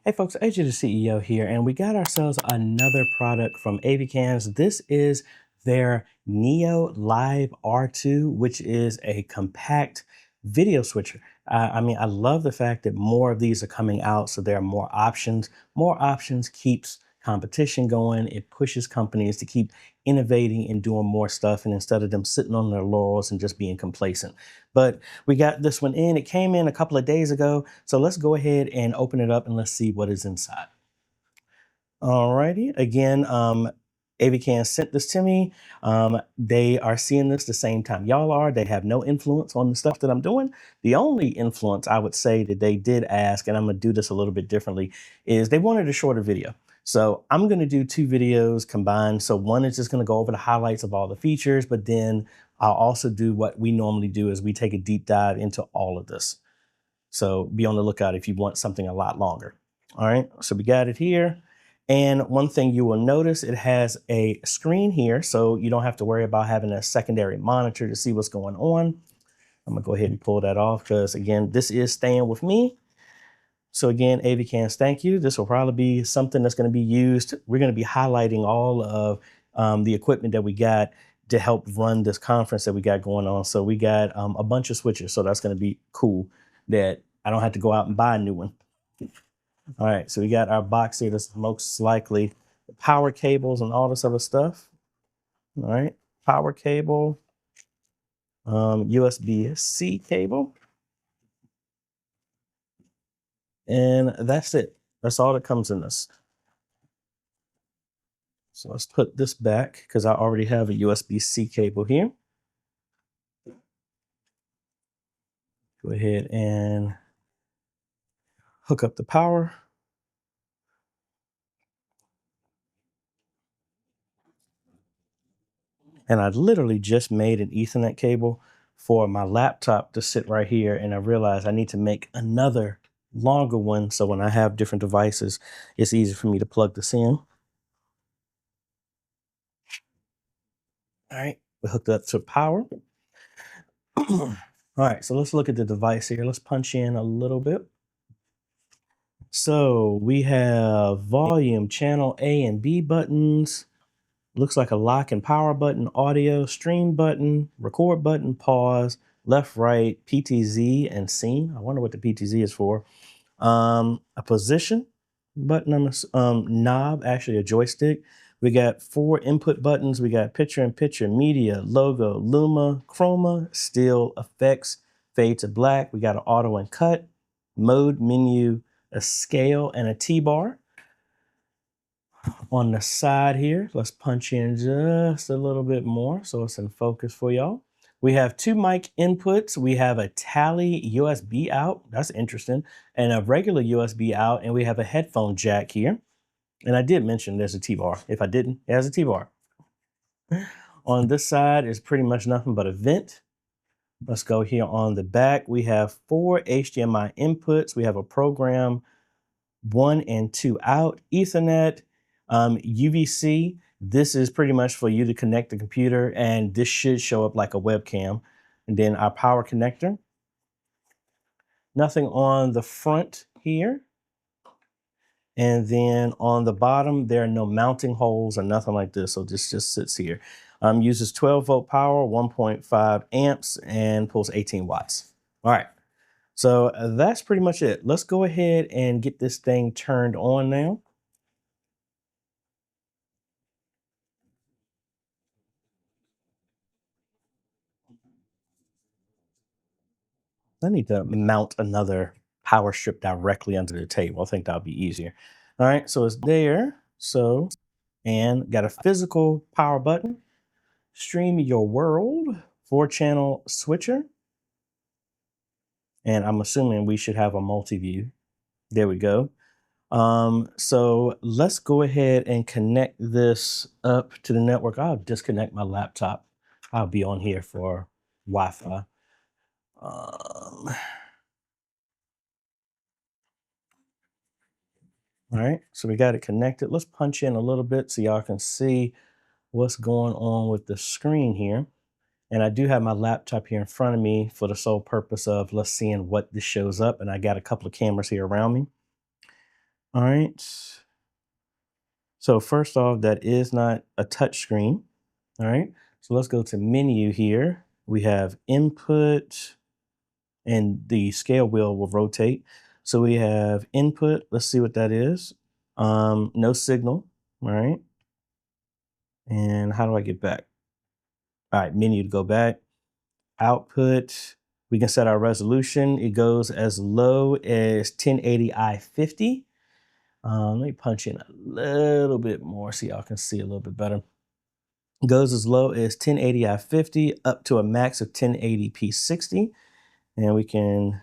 Hey folks, AJ the CEO here, and we got ourselves another product from Avkans. This is their Neolive R2, which is a compact video switcher. I love the fact that more of these are coming out, so there are more options. More options keeps competition going. It pushes companies to keep innovating and doing more stuff, and instead of them sitting on their laurels and just being complacent. But we got this one in. It came in a couple of days ago. So let's go ahead and open it up and let's see what is inside. Alrighty. Again, Avkans sent this to me. They are seeing this the same time y'all are. They have no influence on the stuff that I'm doing. The only influence I would say that they did ask, and I'm going to do this a little bit differently, is they wanted a shorter video. So I'm going to do two videos combined. So one is just going to go over the highlights of all the features, but then I'll also do what we normally do is we take a deep dive into all of this. So be on the lookout if you want something a lot longer. All right, so we got it here. And one thing you will notice, it has a screen here, so you don't have to worry about having a secondary monitor to see what's going on. I'm gonna go ahead and pull that off because again, this is staying with me. So again, Avkans, thank you. This will probably be something that's gonna be used. We're gonna be highlighting all of the equipment that we got to help run this conference that we got going on. So we got a bunch of switches, so that's gonna be cool that I don't have to go out and buy a new one. All right, so we got our box here. That's most likely power cables and all this other stuff. All right, power cable, USB-C cable. And that's it. That's all that comes in this. So let's put this back because I already have a USB-C cable here. Go ahead and hook up the power. And I literally just made an Ethernet cable for my laptop to sit right here. And I realized I need to make another longer one. So when I have different devices, it's easy for me to plug this in. All right, we hooked up to power. All right, so let's look at the device here. Let's punch in a little bit. So we have volume, channel A and B buttons. Looks like a lock and power button, audio, stream button, record button, pause, left, right, PTZ, and scene. I wonder what the PTZ is for. A position button, knob, actually a joystick. We got 4 input buttons. We got picture-in-picture, media, logo, Luma, chroma, still, effects, fade to black. We got an auto and cut, mode, menu, a scale, and a T-bar. On the side here, let's punch in just a little bit more so it's in focus for y'all. We have 2 mic inputs. We have a tally USB out. That's interesting. And a regular USB out. And we have a headphone jack here. And I did mention there's a T-bar. If I didn't, it has a T-bar. On this side is pretty much nothing but a vent. Let's go here on the back. We have 4 HDMI inputs. We have a program 1 and 2 out, Ethernet, UVC. This is pretty much for you to connect the computer, and this should show up like a webcam. And then our power connector. Nothing on the front here. And then on the bottom, there are no mounting holes or nothing like this. So this just sits here. Uses 12-volt power, 1.5 amps, and pulls 18 watts. All right. So that's pretty much it. Let's go ahead and get this thing turned on now. I need to mount another power strip directly under the table. I think that'll be easier. All right, so it's there. So, and got a physical power button. Stream your world, 4-channel switcher. And I'm assuming we should have a multi-view. There we go. So let's go ahead and connect this up to the network. I'll disconnect my laptop. I'll be on here for Wi-Fi. All right, so we got it connected. Let's punch in a little bit so y'all can see what's going on with the screen here. And I do have my laptop here in front of me for the sole purpose of let's seeing what this shows up. And I got a couple of cameras here around me. All right. So first off, that is not a touch screen. All right. So let's go to menu here. We have input and the scale wheel will rotate. So we have input. Let's see what that is. No signal. All right. And how do I get back? All right, menu to go back. Output. We can set our resolution. It goes as low as 1080i 50. Let me punch in a little bit more so y'all can see a little bit better. It goes as low as 1080i 50 up to a max of 1080p 60. And we can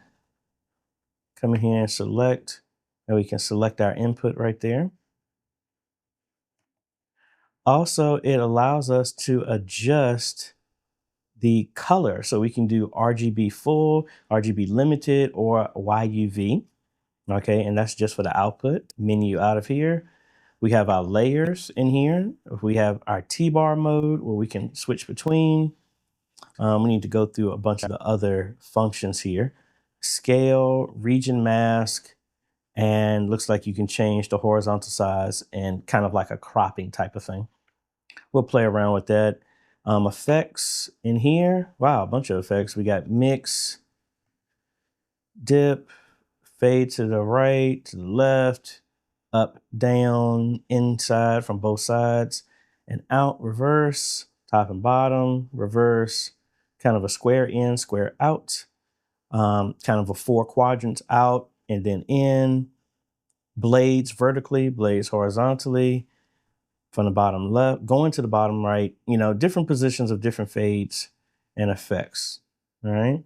come in here and select, and we can select our input right there. Also, it allows us to adjust the color. So we can do RGB full, RGB limited, or YUV. Okay, and that's just for the output. Menu out of here. We have our layers in here. We have our T-bar mode where we can switch between. We need to go through a bunch of the other functions here. Scale, region mask, and looks like you can change the horizontal size and kind of like a cropping type of thing. We'll play around with that. Effects in here. Wow, a bunch of effects. We got mix, dip, fade to the right, to the left, up, down, inside from both sides, and out, reverse, top and bottom, reverse, kind of a square in, square out, kind of a 4 quadrants out and then in, blades vertically, blades horizontally, from the bottom left, going to the bottom right, different positions of different fades and effects. All right.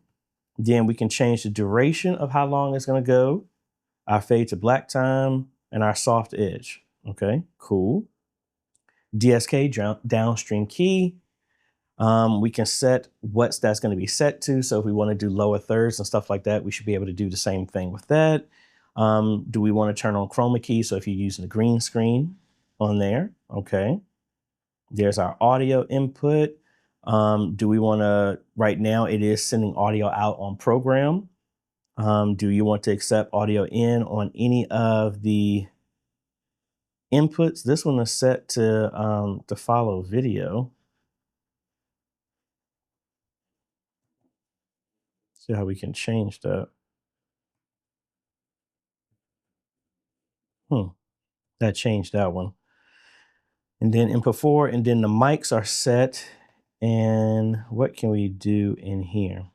Then we can change the duration of how long it's going to go, our fade to black time, and our soft edge. Okay, cool. DSK, downstream key. We can set what that's going to be set to. So if we want to do lower thirds and stuff like that, we should be able to do the same thing with that. Do we want to turn on chroma key? So if you're using the green screen on there, okay. There's our audio input. Do we want to, right now it is sending audio out on program. Do you want to accept audio in on any of the inputs? This one is set to follow video. See how we can change that. That changed that one. And then input 4, and then the mics are set. And what can we do in here?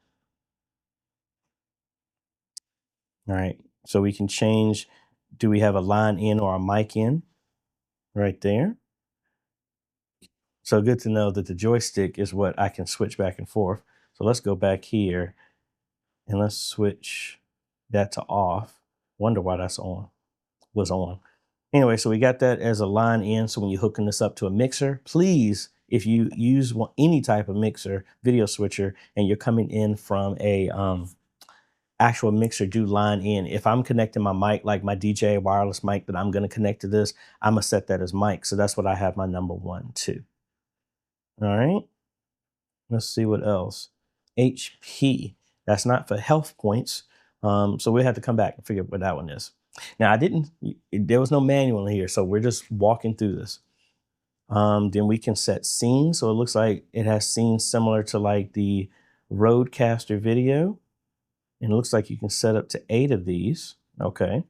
All right, so we can change, do we have a line in or a mic in right there? So good to know that the joystick is what I can switch back and forth. So let's go back here and let's switch that to off. Wonder why that's was on. Anyway, so we got that as a line in. So when you're hooking this up to a mixer, please, if you use any type of mixer, video switcher, and you're coming in from a actual mixer, do line in. If I'm connecting my mic, like my DJ wireless mic that I'm going to connect to this, I'm going to set that as mic. So that's what I have my number 1 to. All right. Let's see what else. HP. That's not for health points. So we'll have to come back and figure out what that one is. Now, there was no manual in here, so we're just walking through this. Then we can set scenes. So it looks like it has scenes similar to like the Rodecaster video. And it looks like you can set up to 8 of these. Okay.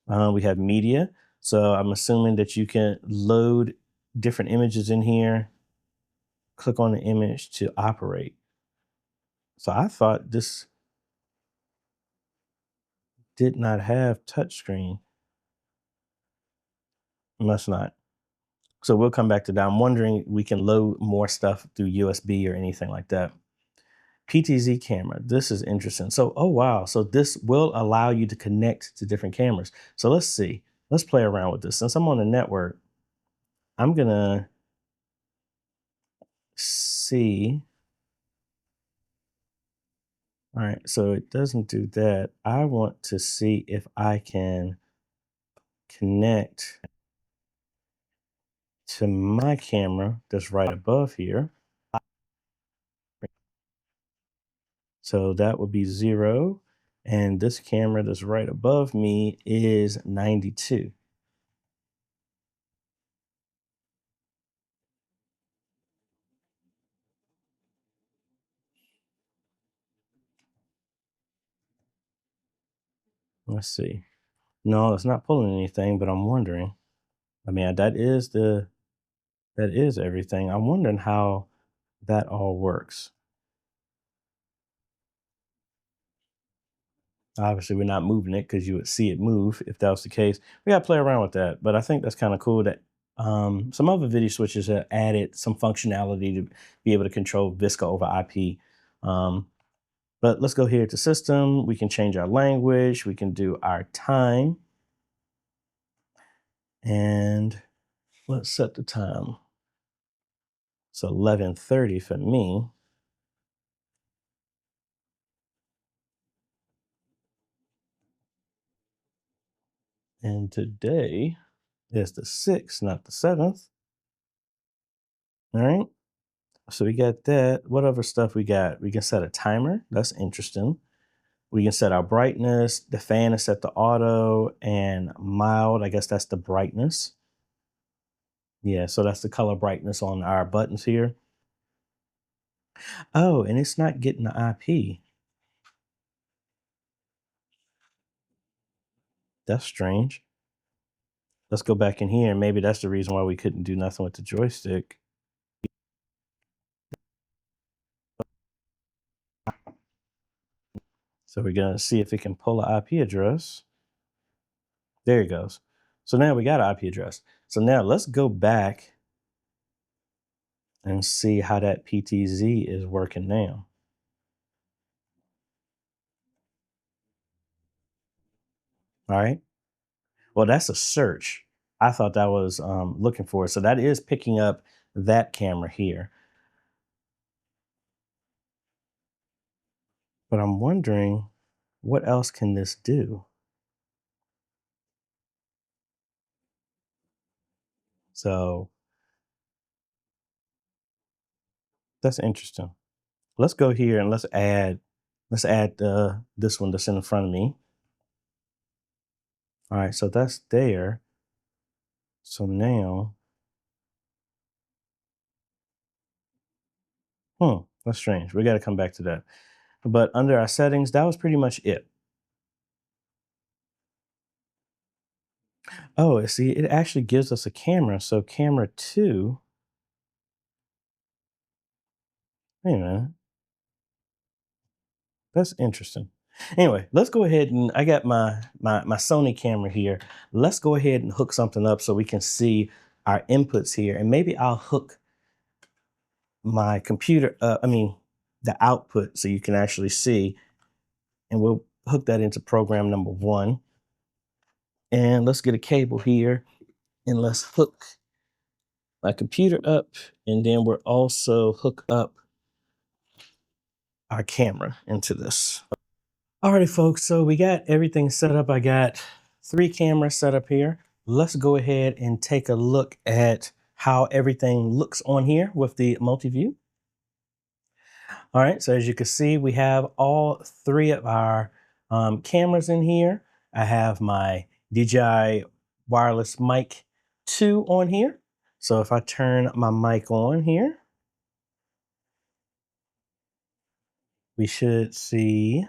We have media. So I'm assuming that you can load different images in here. Click on the image to operate. So I thought this did not have touchscreen. Must not. So we'll come back to that. I'm wondering we can load more stuff through USB or anything like that. PTZ camera. This is interesting. So, oh wow. So this will allow you to connect to different cameras. So let's see. Let's play around with this. Since I'm on the network, I'm gonna see. All right, so it doesn't do that. I want to see if I can connect to my camera that's right above here. So that would be 0. And this camera that's right above me is 92. Let's see. No, it's not pulling anything, but I'm wondering. I mean, that is everything. I'm wondering how that all works. Obviously, we're not moving it because you would see it move if that was the case. We got to play around with that. But I think that's kind of cool that some other video switches have added some functionality to be able to control VSCA over IP. Um, but let's go here to system. We can change our language. We can do our time. And let's set the time. It's 11:30 for me. And today is the 6th, not the 7th. All right. So we got that. What other stuff we got? We can set a timer. That's interesting. We can set our brightness. The fan is set to auto and mild. I guess that's the brightness. Yeah, so that's the color brightness on our buttons here. Oh, and it's not getting the IP. That's strange. Let's go back in here and maybe that's the reason why we couldn't do nothing with the joystick. So we're gonna see if it can pull an IP address. There it goes. So now we got an IP address. So now let's go back and see how that PTZ is working now. All right. Well, that's a search. I thought that was looking for it. So that is picking up that camera here. But I'm wondering what else can this do? So that's interesting. Let's go here and let's add this one that's in front of me. All right, so that's there. So now, that's strange. We got to come back to that. But under our settings, that was pretty much it. Oh, see, it actually gives us a camera. So camera 2, wait a minute, that's interesting. Anyway, let's go ahead and I got my Sony camera here. Let's go ahead and hook something up so we can see our inputs here. And maybe I'll hook my computer, the output so you can actually see. And we'll hook that into program number 1. And let's get a cable here and let's hook my computer up. And then we'll also hook up our camera into this. Alrighty, folks, so we got everything set up. I got 3 cameras set up here. Let's go ahead and take a look at how everything looks on here with the multi-view. All right, so as you can see, we have all 3 of our cameras in here. I have my DJI wireless mic 2 on here. So if I turn my mic on here, we should see,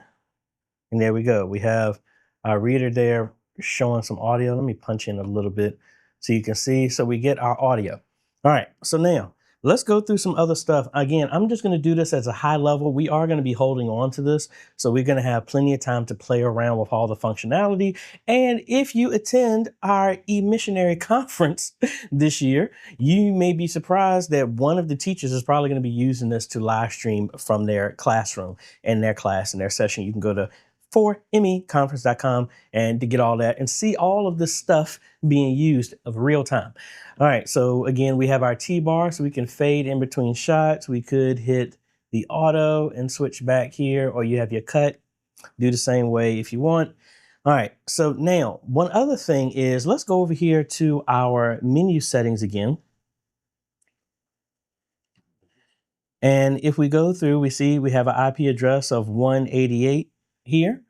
and there we go. We have our reader there showing some audio. Let me punch in a little bit so you can see. So we get our audio. All right, so now let's go through some other stuff. Again, I'm just gonna do this as a high level. We are gonna be holding on to this. So we're gonna have plenty of time to play around with all the functionality. And if you attend our eMissionary conference this year, you may be surprised that one of the teachers is probably gonna be using this to live stream from their classroom and their class and their session. You can go to formeconference.com and to get all that and see all of this stuff being used of real time. All right, so again, we have our T-bar so we can fade in between shots. We could hit the auto and switch back here, or you have your cut. Do the same way if you want. All right, so now one other thing is let's go over here to our menu settings again. And if we go through, we see we have an IP address of 188 here.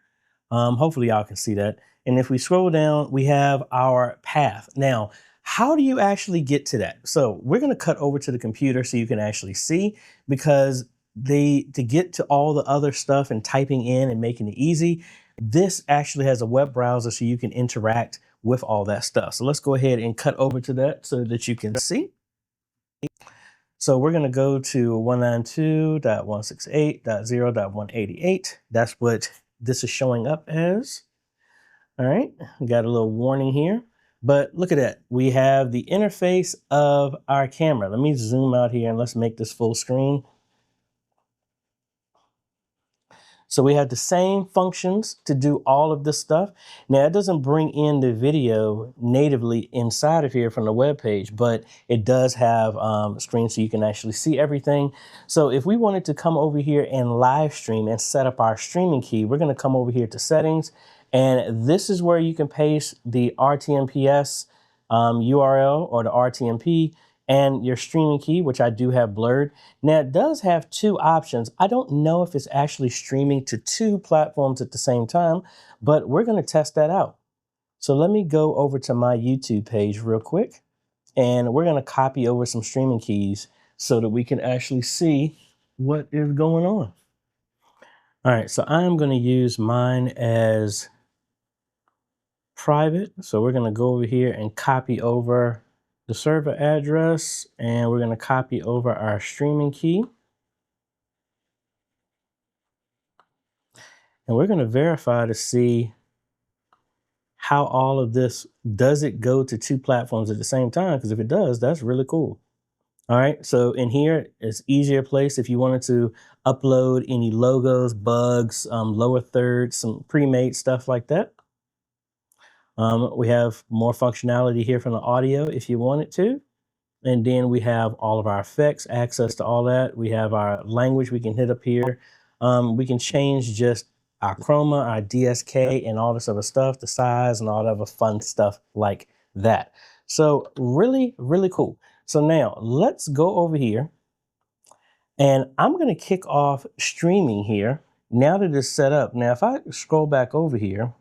Hopefully y'all can see that. And if we scroll down, we have our path. Now, how do you actually get to that? So we're going to cut over to the computer so you can actually see, because to get to all the other stuff and typing in and making it easy, this actually has a web browser so you can interact with all that stuff. So let's go ahead and cut over to that so that you can see. So we're going to go to 192.168.0.188. That's what this is showing up as. All right, we got a little warning here, but look at that. We have the interface of our camera. Let me zoom out here and let's make this full screen. So we have the same functions to do all of this stuff. Now, it doesn't bring in the video natively inside of here from the web page, but it does have a screen so you can actually see everything. So if we wanted to come over here and live stream and set up our streaming key, we're going to come over here to settings. And this is where you can paste the RTMPS URL or the RTMP and your streaming key, which I do have blurred. Now, it does have two options. I don't know if it's actually streaming to two platforms at the same time, but we're going to test that out. So let me go over to my YouTube page real quick, and we're going to copy over some streaming keys so that we can actually see what is going on. All right, so I'm going to use mine as private. So we're going to go over here and copy over the server address, and we're going to copy over our streaming key. And we're going to verify to see how all of this, does it go to two platforms at the same time? Because if it does, that's really cool. All right, so in here, it's easier place if you wanted to upload any logos, bugs, lower third, some pre-made stuff like that. We have more functionality here from the audio if you wanted to. And then we have all of our effects, access to all that. We have our language we can hit up here. We can change just our chroma, our DSK, and all this other stuff, the size and all that other fun stuff like that. So really, really cool. So now let's go over here, and I'm going to kick off streaming here now that it's set up. Now, if I scroll back over here,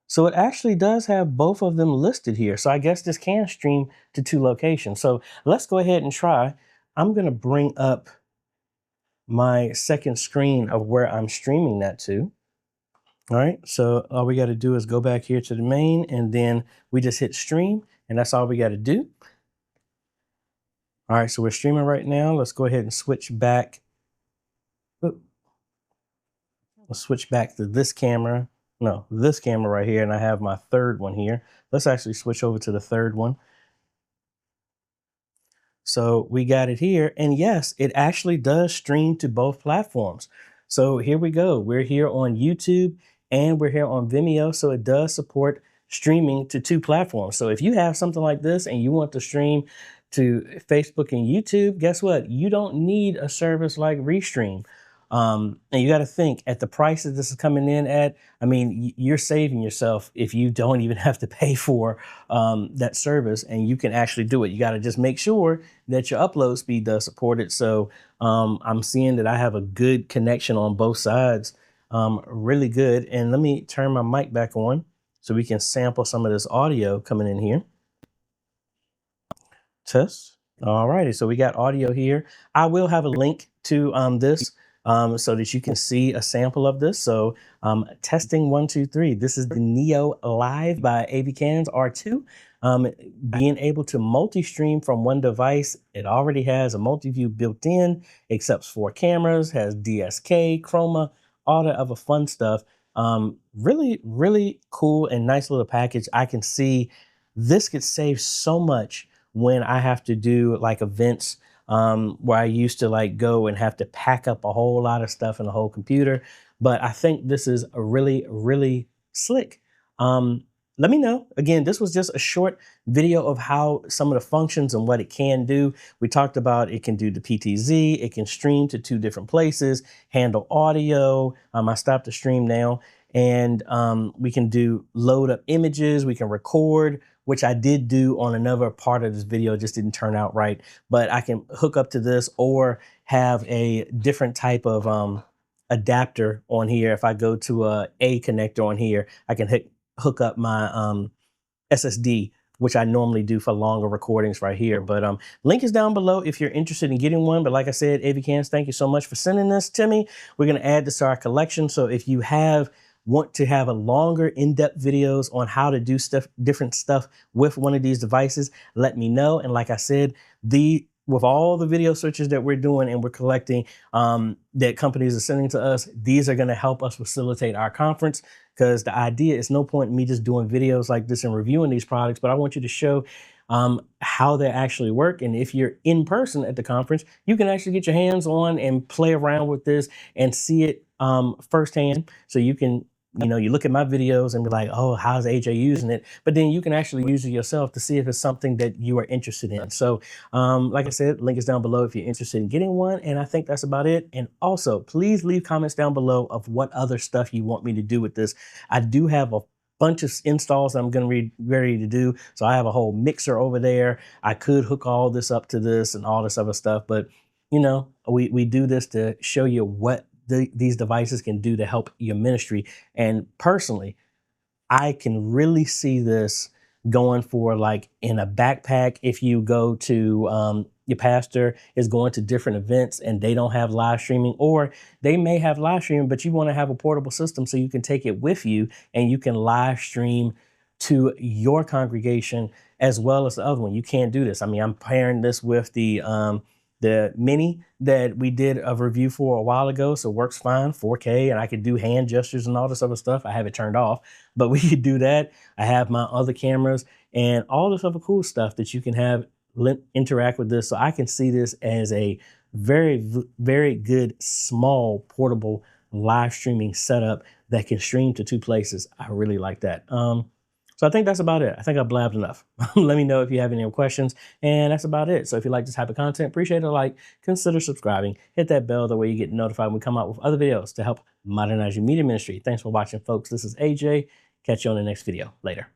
so it actually does have both of them listed here. So I guess this can stream to two locations. So let's go ahead and try. I'm going to bring up my second screen of where I'm streaming that to. All right, so all we got to do is go back here to the main, and then we just hit stream, and that's all we got to do. All right, so we're streaming right now. Let's go ahead and switch back. Let's switch back to this camera. No, this camera right here, and I have my third one here. Let's actually switch over to the third one. So we got it here, and yes, it actually does stream to both platforms. So here we go. We're here on YouTube and we're here on Vimeo, so it does support streaming to two platforms. So if you have something like this and you want to stream to Facebook and YouTube, guess what? You don't need a service like Restream. And you got to think at the price that this is coming in at, I mean, you're saving yourself if you don't even have to pay for that service, and you can actually do it. You got to just make sure that your upload speed does support it. So I'm seeing that I have a good connection on both sides, really good. And let me turn my mic back on so we can sample some of this audio coming in here. Test. All righty, so we got audio here. I will have a link to this so that you can see a sample of this. So testing 1, 2, 3. This is the Neolive by Avkans R2. Being able to multi-stream from one device. It already has a multi-view built in, accepts 4 cameras, has DSK, chroma, all the other fun stuff. Really, really cool and nice little package. I can see this could save so much when I have to do like events where I used to like go and have to pack up a whole lot of stuff in the whole computer. But I think this is a really, really slick. Let me know. Again, this was just a short video of how some of the functions and what it can do. We talked about it can do the PTZ, it can stream to 2 different places, handle audio. I stopped the stream now, and we can do load up images, we can record, which I did do on another part of this video, just didn't turn out right. But I can hook up to this or have a different type of adapter on here. If I go to a connector on here, I can hook up my SSD, which I normally do for longer recordings right here. But link is down below if you're interested in getting one. But like I said, Avkans, thank you so much for sending this to me. We're going to add this to our collection. So if you want to have a longer in-depth videos on how to do different stuff with one of these devices, let me know. And like I said, with all the video searches that we're doing and we're collecting that companies are sending to us, these are going to help us facilitate our conference, because the idea is no point in me just doing videos like this and reviewing these products, but I want you to show how they actually work. And if you're in person at the conference, you can actually get your hands on and play around with this and see it firsthand. So you can, you look at my videos and be like, oh, how's AJ using it? But then you can actually use it yourself to see if it's something that you are interested in. So like I said, link is down below if you're interested in getting one. And I think that's about it. And also, please leave comments down below of what other stuff you want me to do with this. I do have a bunch of installs I'm going to be ready to do. So I have a whole mixer over there. I could hook all this up to this and all this other stuff. But, we do this to show you what these devices can do to help your ministry. And personally, I can really see this going for like in a backpack. If you go to your pastor is going to different events and they don't have live streaming, or they may have live streaming, but you want to have a portable system so you can take it with you and you can live stream to your congregation as well as the other one. You can't do this. I mean, I'm pairing this with the Mini that we did a review for a while ago. So it works fine, 4K, and I could do hand gestures and all this other stuff. I have it turned off, but we could do that. I have my other cameras and all this other cool stuff that you can have interact with this. So I can see this as a very, very good, small, portable live streaming setup that can stream to 2 places. I really like that. So I think that's about it. I think I've blabbed enough. Let me know if you have any questions. And that's about it. So if you like this type of content, appreciate a like, consider subscribing, hit that bell, that way you get notified when we come out with other videos to help modernize your media ministry. Thanks for watching, folks. This is AJ. Catch you on the next video. Later.